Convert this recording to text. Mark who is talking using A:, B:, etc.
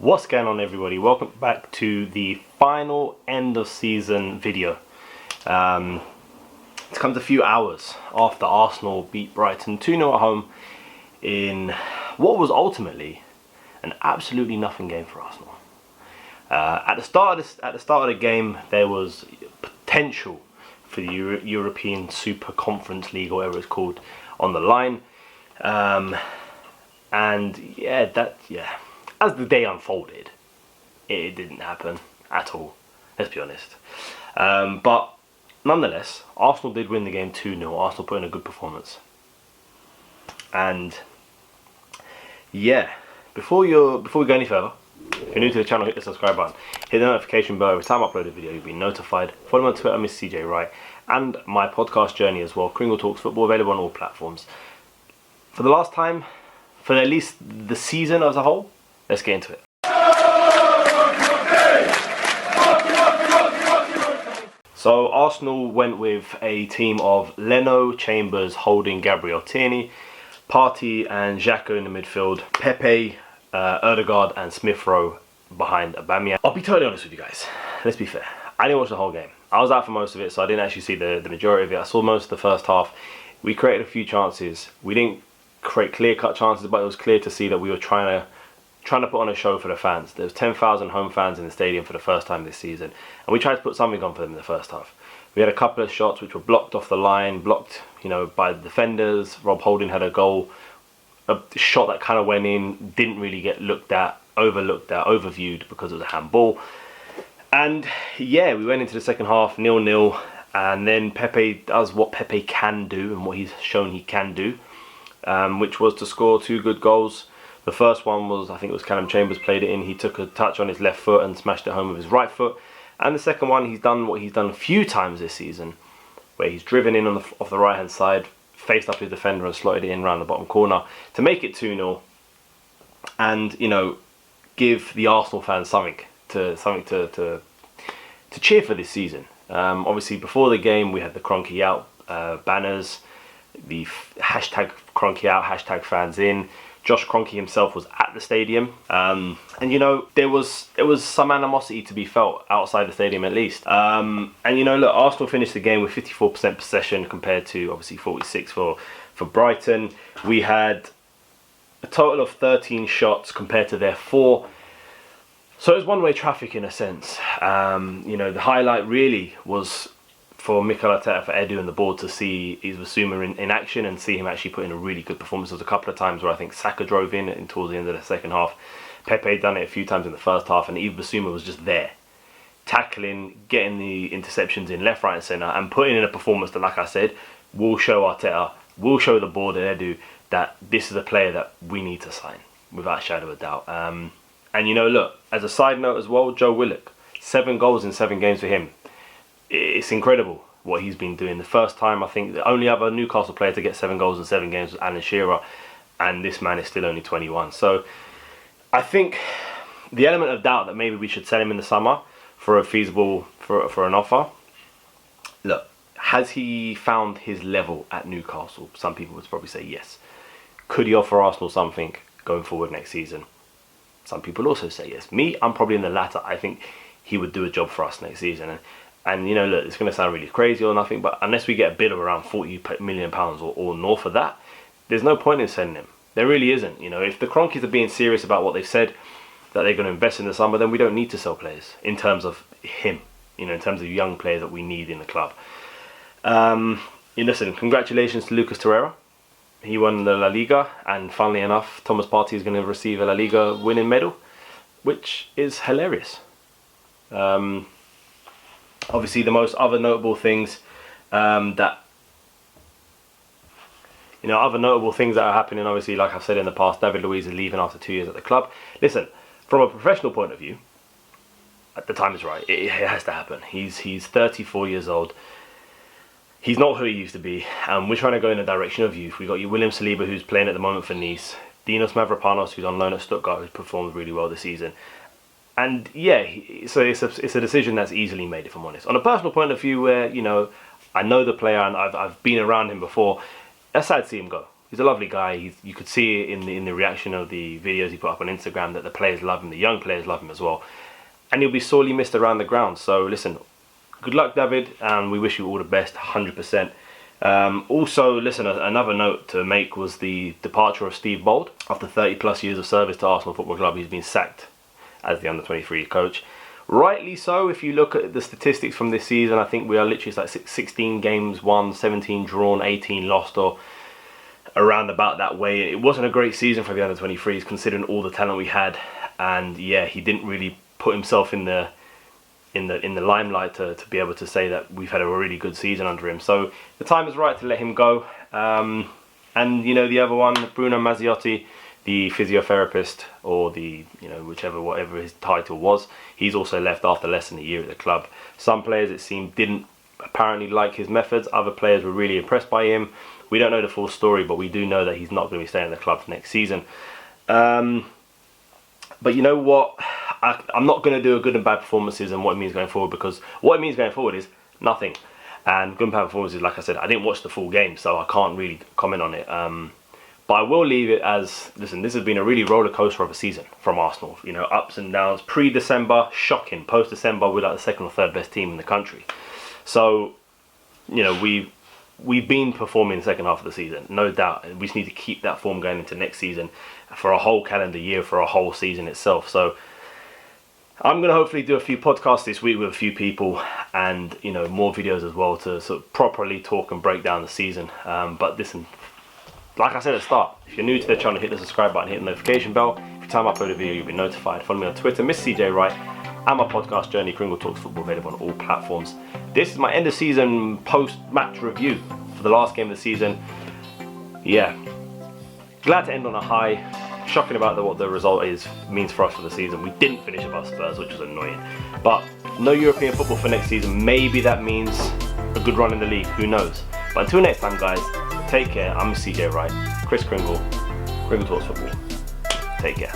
A: What's going on, everybody? Welcome back to the final end of season video. It comes a few hours after Arsenal beat Brighton 2-0 at home in what was ultimately an absolutely nothing game for Arsenal. At the start of the game, there was potential for the European Super Conference League, or whatever it's called, on the line, and as the day unfolded, it didn't happen at all, let's be honest. But nonetheless, Arsenal did win the game 2-0. Arsenal put in a good performance. And yeah, before we go any further, if you're new to the channel, hit the subscribe button. Hit the notification bell. Every time I upload a video, you'll be notified. Follow me on Twitter, Miss CJ Wright, and my podcast journey as well, Kringle Talks Football, available on all platforms. For the last time, for at least the season as a whole, let's get into it. So Arsenal went with a team of Leno, Chambers, Holding, Gabriel Tierney, Partey and Xhaka in the midfield, Pepe, Ødegaard and Smith Rowe behind Aubameyang. I'll be totally honest with you guys, let's be fair. I didn't watch the whole game. I was out for most of it, so I didn't actually see the majority of it. I saw most of the first half. We created a few chances. We didn't create clear-cut chances, but it was clear to see that we were trying to put on a show for the fans. There was 10,000 home fans in the stadium for the first time this season, and we tried to put something on for them in the first half. We had a couple of shots which were blocked off the line, blocked, by the defenders. Rob Holding had a goal, a shot that kind of went in, didn't really get looked at, overviewed because it was a handball. And yeah, we went into the second half 0-0, and then Pepe does what Pepe can do and what he's shown he can do, which was to score two good goals. The first one was, I think it was Callum Chambers played it in. He took a touch on his left foot and smashed it home with his right foot. And the second one, he's done what he's done a few times this season, where he's driven in off the right hand side, faced up his defender and slotted it in around the bottom corner to make it 2-0, and give the Arsenal fans something to cheer for this season. Obviously, before the game, we had the Kroenke out banners, the hashtag Kroenke out, hashtag fans in. Josh Kroenke himself was at the stadium, and there was some animosity to be felt outside the stadium at least. And look, Arsenal finished the game with 54% possession compared to obviously 46 for Brighton. We had a total of 13 shots compared to their 4. So it was one-way traffic in a sense. The highlight really was for Mikel Arteta, for Edu and the board to see Yves Bissouma in action and see him actually put in a really good performance. There was a couple of times where I think Saka drove in towards the end of the second half. Pepe had done it a few times in the first half, and Yves Bissouma was just there, tackling, getting the interceptions in left, right and centre, and putting in a performance that, like I said, will show Arteta, will show the board and Edu that this is a player that we need to sign, without a shadow of a doubt. And look, as a side note as well, Joe Willock, 7 goals in 7 games for him. It's incredible what he's been doing. The first time, I think, the only other Newcastle player to get 7 goals in 7 games was Alan Shearer, and this man is still only 21. So I think the element of doubt that maybe we should sell him in the summer for a feasible, for an offer. Look, has he found his level at Newcastle? Some people would probably say yes. Could he offer Arsenal something going forward next season? Some people also say yes. Me, I'm probably in the latter. I think he would do a job for us next season. And look, it's going to sound really crazy or nothing, but unless we get a bid of around £40 million or north of that, there's no point in sending him. There really isn't. If the Kroenkes are being serious about what they've said, that they're going to invest in the summer, then we don't need to sell players in terms of him, in terms of young players that we need in the club. Listen, congratulations to Lucas Torreira. He won the La Liga, and funnily enough, Thomas Partey is going to receive a La Liga winning medal, which is hilarious. Obviously, the most other notable things that are happening, obviously, like I've said in the past, David Luiz is leaving after 2 years at the club. Listen, from a professional point of view, the time is right. It has to happen. He's 34 years old. He's not who he used to be, and we're trying to go in the direction of youth. We've got William Saliba, who's playing at the moment for Nice, Dinos Mavropanos, who's on loan at Stuttgart, who's performed really well this season. And yeah, so it's a decision that's easily made, if I'm honest. On a personal point of view, where I know the player and I've been around him before, that's sad to see him go. He's a lovely guy. You could see it in the reaction of the videos he put up on Instagram that the players love him, the young players love him as well. And he'll be sorely missed around the ground. So listen, good luck, David, and we wish you all the best, 100%. Also, listen, another note to make was the departure of Steve Bould. After 30 plus years of service to Arsenal Football Club, he's been sacked as the under-23 coach. Rightly so. If you look at the statistics from this season, I think we are literally like 16 games won, 17 drawn, 18 lost, or around about that way. It wasn't a great season for the under-23s considering all the talent we had, and yeah, he didn't really put himself in the limelight to be able to say that we've had a really good season under him. So the time is right to let him go. And you know, the other one, Bruno Mazziotti, the physiotherapist, or the, you know, whatever his title was, he's also left after less than a year at the club. Some players, it seemed, didn't apparently like his methods. Other players were really impressed by him. We don't know the full story, but we do know that he's not going to be staying in the club for next season. But you know what? I'm not going to do a good and bad performances and what it means going forward, because what it means going forward is nothing. And good and bad performances, like I said, I didn't watch the full game, so I can't really comment on it. But I will leave it as, listen, this has been a really roller coaster of a season from Arsenal. You know, ups and downs. Pre-December, shocking. Post-December, we're like the second or third best team in the country. So, you know, we've been performing the second half of the season, no doubt. And we just need to keep that form going into next season for a whole calendar year, for a whole season itself. So I'm going to hopefully do a few podcasts this week with a few people, and, you know, more videos as well to sort of properly talk and break down the season. But listen, like I said at the start, if you're new to the channel, hit the subscribe button, hit the notification bell. Every time I upload a video, you'll be notified. Follow me on Twitter, Miss CJ Wright, and my podcast Journey, Kringle Talks Football, available on all platforms. This is my end of season post-match review for the last game of the season. Yeah, glad to end on a high. Shocking about what the result means for us for the season. We didn't finish above Spurs, which was annoying. But no European football for next season. Maybe that means a good run in the league. Who knows? But until next time, guys, take care. I'm CJ Wright, Chris Kringle, Kringle Talks Football. Take care.